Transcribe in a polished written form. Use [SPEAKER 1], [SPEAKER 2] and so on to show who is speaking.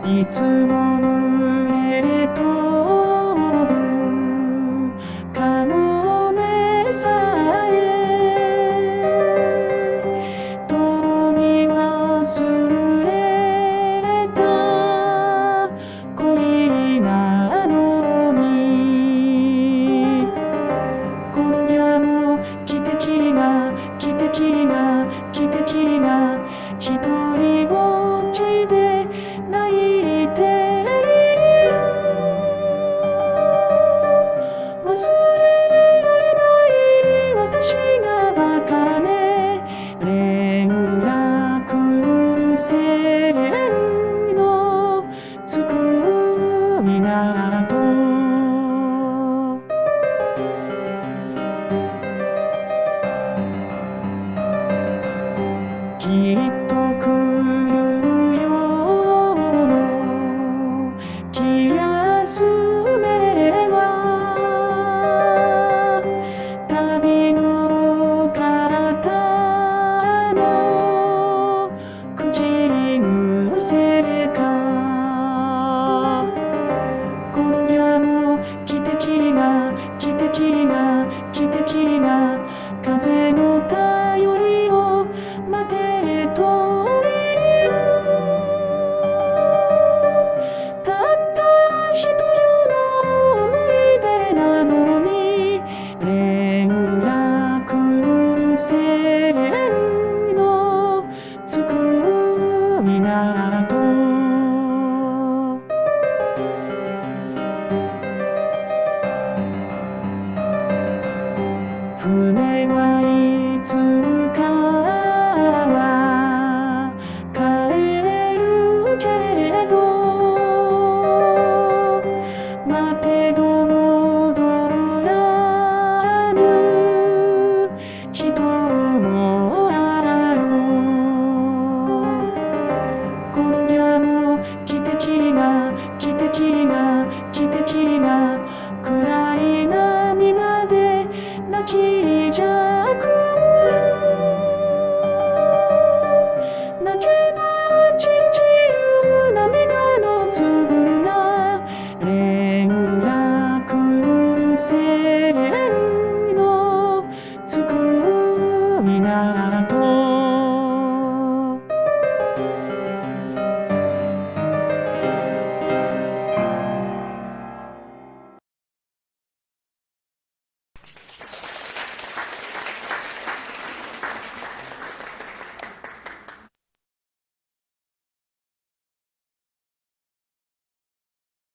[SPEAKER 1] いつも胸飛ぶカモメさえとに忘れた恋なのに、今夜も汽笛が一人ぼっちで泣いている。忘れられない私がバカね。連絡船の着く港、きっと来るよの気休めは旅の方の口癖か。今夜も汽笛が風の便りを待てと言う。たった一夜の思い出なのに、連絡船の着く港、船はいつかは帰るけど、待てど戻らぬ人もある。今夜も汽笛が暗い波まで泣きじゃくる。泣けばチリチリ涙の粒が連絡船の着く港。